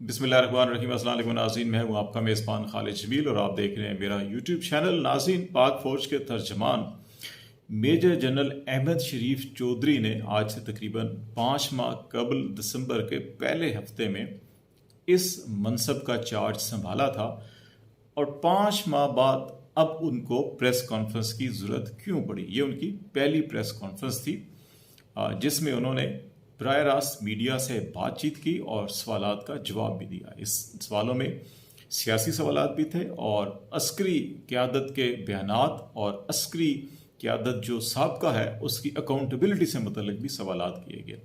बिस्मिल्लाहिर्रहमानिर्रहीम। अस्सलाम वालेकुम नाज़रीन, मैं हूँ आपका मेज़बान खालिद जमील और आप देख रहे हैं मेरा यूट्यूब चैनल। नाज़रीन, पाक फ़ौज के तर्जमान मेजर जनरल अहमद शरीफ चौधरी ने आज से तकरीबन 5 माह कबल दिसंबर के पहले हफ्ते में इस मनसब का चार्ज संभाला था और 5 माह बाद अब उनको प्रेस कॉन्फ्रेंस की ज़रूरत क्यों पड़ी। ये उनकी पहली प्रेस कॉन्फ्रेंस थी जिसमें उन्होंने बराह रास्त मीडिया से बातचीत की और सवालात का जवाब भी दिया। इस सवालों में सियासी सवालात भी थे और अस्करी क़यादत के बयानात और अस्करी क़यादत जो साबका है उसकी अकाउंटेबिलिटी से मुतल्लिक भी सवालात किए गए।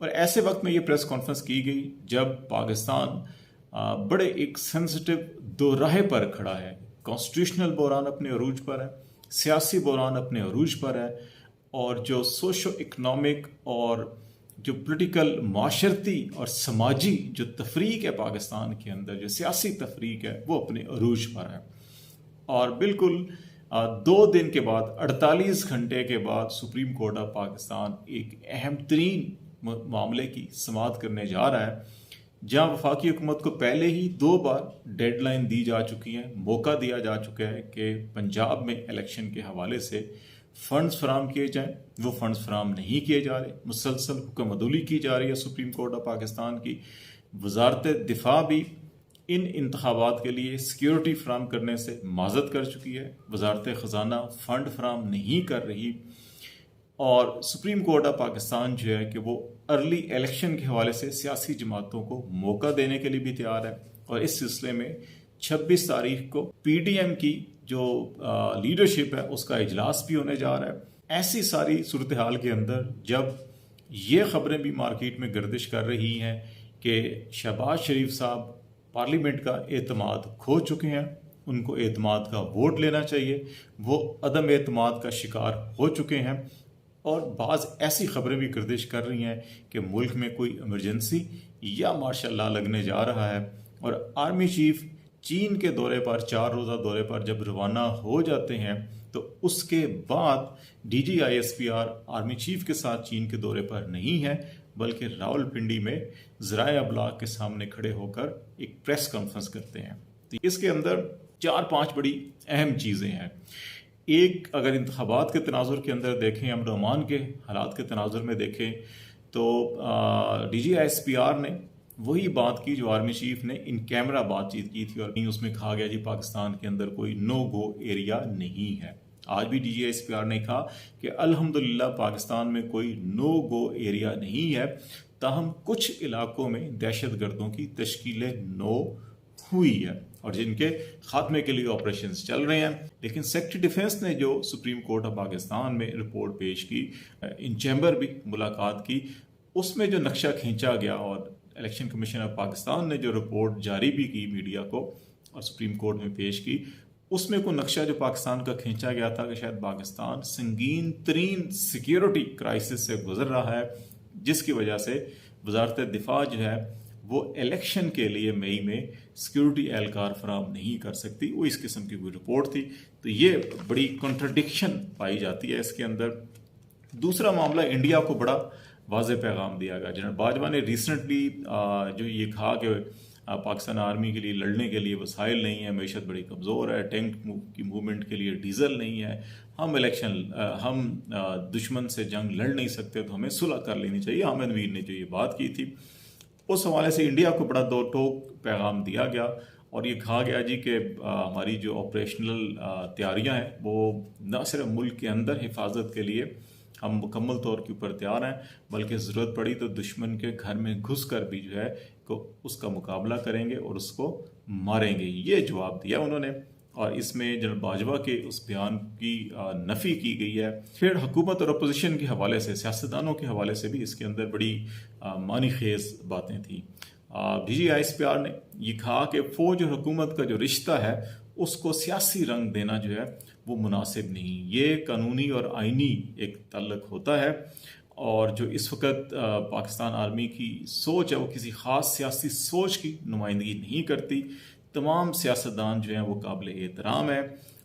और ऐसे वक्त में ये प्रेस कॉन्फ्रेंस की गई जब पाकिस्तान बड़े एक सेंसिटिव दो राह पर खड़ा है। कॉन्स्टिट्यूशनल बहरान अपने अरूज पर है, सियासी बहरान अपने अरूज पर है और जो सोशो इकनॉमिक और जो पॉलिटिकल माशरती और समाजी जो तफरीक है पाकिस्तान के अंदर, जो सियासी तफरीक है वो अपने अरूज पर है। और बिल्कुल 2 दिन के बाद 48 घंटे के बाद सुप्रीम कोर्ट ऑफ पाकिस्तान एक अहम तरीन मामले की समाअत करने जा रहा है, जहां वफाकी हुकूमत को पहले ही 2 बार डेडलाइन दी जा चुकी है, मौका दिया जा चुका है कि पंजाब में इलेक्शन के हवाले से फंड्स फराम किए जाएं। वो फंड्स फराम नहीं किए जा रहे, मुसलसल हुक्मअदुली की जा रही है सुप्रीम कोर्ट ऑफ पाकिस्तान की। वजारत दिफा भी इन इंतखाबात के लिए सिक्योरिटी फराम करने से माजत कर चुकी है। वजारत ख़जाना फंड फराम नहीं कर रही और सुप्रीम कोर्ट ऑफ पाकिस्तान जो है कि वो अर्ली इलेक्शन के हवाले से सियासी जमातों को मौका देने के लिए भी तैयार है। और इस सिलसिले में 26 तारीख को PDM की जो लीडरशिप है उसका इजलास भी होने जा रहा है। ऐसी सारी सूरत हाल के अंदर जब ये खबरें भी मार्केट में गर्दिश कर रही हैं कि शहबाज शरीफ साहब पार्लियामेंट का एतमाद खो चुके हैं, उनको एतमाद का वोट लेना चाहिए, वो अदम एतमाद का शिकार हो चुके हैं और बाज़ ऐसी खबरें भी गर्दिश कर रही हैं कि मुल्क में कोई इमरजेंसी या मार्शल लॉ लगने जा रहा है। और आर्मी चीफ चीन के दौरे पर 4 रोज़ा दौरे पर जब रवाना हो जाते हैं तो उसके बाद DGISPR आर्मी चीफ के साथ चीन के दौरे पर नहीं है बल्कि रावलपिंडी में ज़राए अबलाग के सामने खड़े होकर एक प्रेस कॉन्फ्रेंस करते हैं। तो इसके अंदर 4-5 बड़ी अहम चीज़ें हैं। एक, अगर इंतखाबात के तनाजुर के अंदर देखें, अमन के हालात के तनाजुर में देखें तो DGISPR ने वही बात की जो आर्मी चीफ ने इन कैमरा बातचीत की थी और उसमें कहा गया जी पाकिस्तान के अंदर कोई नो गो एरिया नहीं है। आज भी DGISPR ने कहा कि अल्हम्दुलिल्लाह पाकिस्तान में कोई नो गो एरिया नहीं है, ताहम कुछ इलाकों में दहशत गर्दों की तश्कीलें नो हुई है और जिनके खात्मे के लिए ऑपरेशंस चल रहे हैं। लेकिन सेक्रेटरी डिफेंस ने जो सुप्रीम कोर्ट ऑफ पाकिस्तान में रिपोर्ट पेश की, इन चैम्बर भी मुलाकात की, उसमें जो नक्शा खींचा गया और इलेक्शन कमीशन ऑफ पाकिस्तान ने जो रिपोर्ट जारी भी की मीडिया को और सुप्रीम कोर्ट में पेश की, उसमें कोई नक्शा जो पाकिस्तान का खींचा गया था कि शायद पाकिस्तान संगीन तरीन सिक्योरिटी क्राइसिस से गुजर रहा है, जिसकी वजह से वजारत दिफा जो है वो इलेक्शन के लिए मई में सिक्योरिटी एहलकार फराम नहीं कर सकती। वो इस किस्म की कोई रिपोर्ट थी। तो ये बड़ी कॉन्ट्रडिक्शन पाई जाती है इसके अंदर। दूसरा मामला, इंडिया को बड़ा वाज़ेह पैगाम दिया गया। जनरल बाजवा ने रिसेंटली जो ये कहा कि पाकिस्तान आर्मी के लिए लड़ने के लिए वसाइल नहीं है, मैशत बड़ी कमज़ोर है, टैंक की मूवमेंट के लिए डीजल नहीं है, हम दुश्मन से जंग लड़ नहीं सकते तो हमें सुलह कर लेनी चाहिए। अहमद वीर ने जो ये बात की थी उस हवाले से इंडिया को बड़ा दो टोक पैगाम दिया गया और ये कहा गया जी कि हमारी जो ऑपरेशनल तैयारियाँ हैं वो न सिर्फ मुल्क के अंदर हिफाजत के लिए हम मुकम्मल तौर के ऊपर तैयार हैं, बल्कि ज़रूरत पड़ी तो दुश्मन के घर में घुस कर भी जो है को उसका मुकाबला करेंगे और उसको मारेंगे। ये जवाब दिया उन्होंने और इसमें जनरल बाजवा के उस बयान की नफ़ी की गई है। फिर हुकूमत और अपोजिशन के हवाले से, सियासतदानों के हवाले से भी इसके अंदर बड़ी मानी खेज बातें थी। DGISPR ने ये कहा कि फ़ौज और हुकूमत का जो रिश्ता है उसको सियासी रंग देना जो है वो मुनासिब नहीं, ये कानूनी और आइनी एक तल्लुक़ होता है और जो इस वक्त पाकिस्तान आर्मी की सोच है वो किसी ख़ास सियासी सोच की नुमाइंदगी नहीं करती। तमाम सियासतदान जो हैं वो काबिल एहतराम है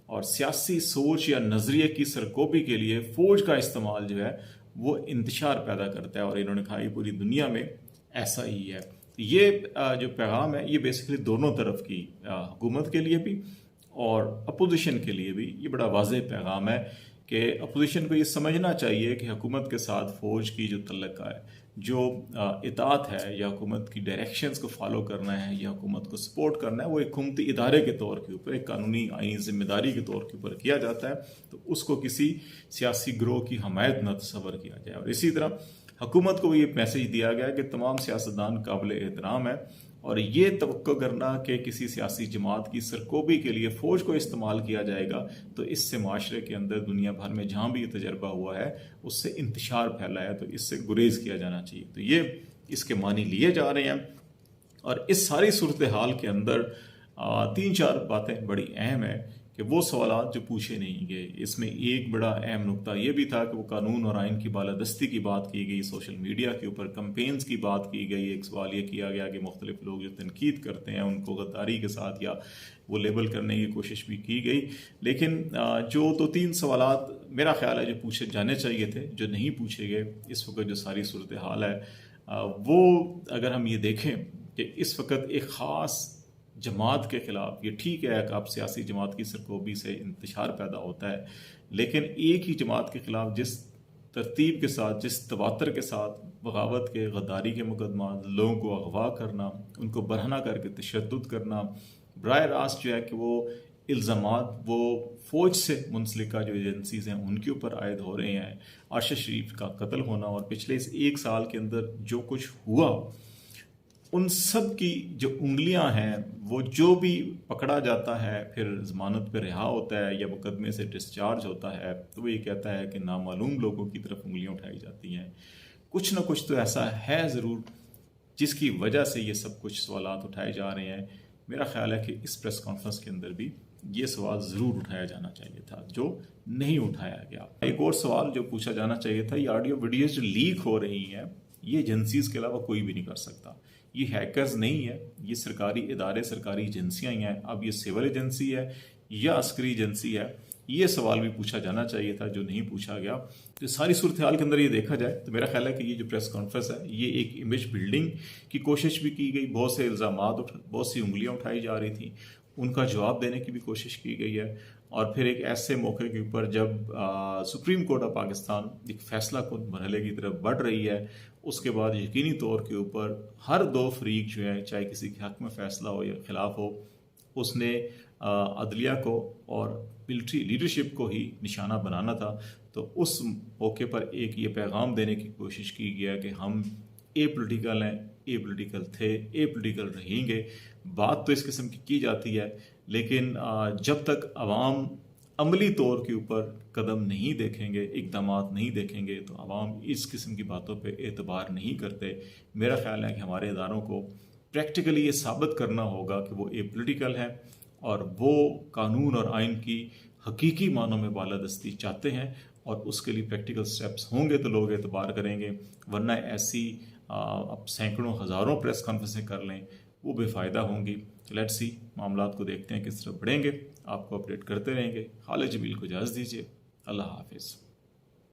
और सियासी सोच या नज़रिए की सरकोबी के लिए फ़ौज का इस्तेमाल जो है वो इंतशार पैदा करता है और इन्होंने कहा पूरी दुनिया में ऐसा ही है। یہ جو پیغام ہے یہ بیسیکلی دونوں طرف کی حکومت کے لیے بھی اور اپوزیشن کے لیے بھی یہ بڑا واضح پیغام ہے کہ اپوزیشن کو یہ سمجھنا چاہیے کہ حکومت کے ساتھ فوج کی جو تعلق ہے، جو اطاعت ہے یا حکومت کی ڈائریکشنز کو فالو کرنا ہے یا حکومت کو سپورٹ کرنا ہے، وہ ایک حکومتی ادارے کے طور کے اوپر، ایک قانونی آئینی ذمہ داری کے طور کے اوپر کیا جاتا ہے، تو اس کو کسی سیاسی گروہ کی حمایت نہ تصور کیا جائے۔ اور اسی طرح حکومت کو یہ میسج دیا گیا کہ تمام سیاستدان قابل احترام ہیں، اور یہ توقع کرنا کہ کسی سیاسی جماعت کی سرکوبی کے لیے فوج کو استعمال کیا جائے گا، تو اس سے معاشرے کے اندر دنیا بھر میں جہاں بھی یہ تجربہ ہوا ہے اس سے انتشار پھیلا ہے، تو اس سے گریز کیا جانا چاہیے۔ تو یہ اس کے معنی لیے جا رہے ہیں، اور اس ساری صورتحال کے اندر 3-4 باتیں بڑی اہم ہیں کہ وہ سوالات جو پوچھے نہیں گئے، اس میں ایک بڑا اہم نقطہ یہ بھی تھا کہ وہ قانون اور آئین کی بالادستی کی بات کی گئی، سوشل میڈیا کے اوپر کمپینز کی بات کی گئی۔ ایک سوال یہ کیا گیا کہ مختلف لوگ جو تنقید کرتے ہیں ان کو غداری کے ساتھ یا وہ لیبل کرنے کی کوشش بھی کی گئی، لیکن جو 2-3 سوالات میرا خیال ہے جو پوچھے جانے چاہیے تھے، جو نہیں پوچھے گئے، اس وقت جو ساری صورتحال ہے وہ اگر ہم یہ دیکھیں کہ اس وقت ایک خاص جماعت کے خلاف، یہ ٹھیک ہے کہ اب سیاسی جماعت کی سرکوبی سے انتشار پیدا ہوتا ہے، لیکن ایک ہی جماعت کے خلاف جس ترتیب کے ساتھ، جس تواتر کے ساتھ بغاوت کے، غداری کے مقدمات، لوگوں کو اغوا کرنا، ان کو برہنہ کر کے تشدد کرنا، براہ راست جو ہے کہ وہ الزامات وہ فوج سے منسلکہ جو ایجنسیز ہیں ان کے اوپر عائد ہو رہے ہیں، ارشد شریف کا قتل ہونا اور پچھلے اس 1 سال کے اندر جو کچھ ہوا، ان سب کی جو انگلیاں ہیں، وہ جو بھی پکڑا جاتا ہے پھر ضمانت پہ رہا ہوتا ہے یا مقدمے سے ڈسچارج ہوتا ہے، تو وہ یہ کہتا ہے کہ نامعلوم لوگوں کی طرف انگلیاں اٹھائی جاتی ہیں۔ کچھ نہ کچھ تو ایسا ہے ضرور جس کی وجہ سے یہ سب کچھ سوالات اٹھائے جا رہے ہیں۔ میرا خیال ہے کہ اس پریس کانفرنس کے اندر بھی یہ سوال ضرور اٹھایا جانا چاہیے تھا جو نہیں اٹھایا گیا۔ ایک اور سوال جو پوچھا جانا چاہیے تھا، یہ آڈیو ویڈیوز جو لیک ہو رہی ہیں یہ ایجنسیز کے علاوہ کوئی بھی نہیں کر سکتا، یہ ہیکرز نہیں ہے، یہ سرکاری ادارے، سرکاری ایجنسیاں ہی ہیں۔ اب یہ سول ایجنسی ہے یا عسکری ایجنسی ہے، یہ سوال بھی پوچھا جانا چاہیے تھا جو نہیں پوچھا گیا۔ تو ساری صورتحال کے اندر یہ دیکھا جائے تو میرا خیال ہے کہ یہ جو پریس کانفرنس ہے یہ ایک امیج بلڈنگ کی کوشش بھی کی گئی، بہت سے الزامات، بہت سی انگلیاں اٹھائی جا رہی تھیں، ان کا جواب دینے کی بھی کوشش کی گئی ہے، اور پھر ایک ایسے موقع کے اوپر جب سپریم کورٹ آف پاکستان ایک فیصلہ کن مرحلے کی طرف بڑھ رہی ہے، اس کے بعد یقینی طور کے اوپر ہر 2 فریق جو ہیں، چاہے کسی کے حق میں فیصلہ ہو یا خلاف ہو، اس نے عدلیہ کو اور ملٹری لیڈرشپ کو ہی نشانہ بنانا تھا۔ تو اس موقع پر ایک یہ پیغام دینے کی کوشش کی گیا کہ ہم اے پولیٹیکل ہیں، اے پولیٹیکل تھے، اے پولیٹیکل رہیں گے۔ بات تو اس قسم کی جاتی ہے، لیکن جب تک عوام عملی طور کے اوپر قدم نہیں دیکھیں گے، اقدامات نہیں دیکھیں گے، تو عوام اس قسم کی باتوں پہ اعتبار نہیں کرتے۔ میرا خیال ہے کہ ہمارے اداروں کو پریکٹیکلی یہ ثابت کرنا ہوگا کہ وہ اے پولیٹیکل ہے اور وہ قانون اور آئین کی حقیقی معنوں میں بالادستی چاہتے ہیں، اور اس کے لیے پریکٹیکل سٹیپس ہوں گے تو لوگ اعتبار کریں گے، ورنہ ایسی اب سینکڑوں ہزاروں پریس کانفرنسیں کر لیں وہ بے فائدہ ہوں گی۔ لیٹ سی معاملات کو دیکھتے ہیں کس طرح بڑھیں گے، آپ کو اپڈیٹ کرتے رہیں گے۔ خالد جمیل کو اجازت دیجیے، اللہ حافظ۔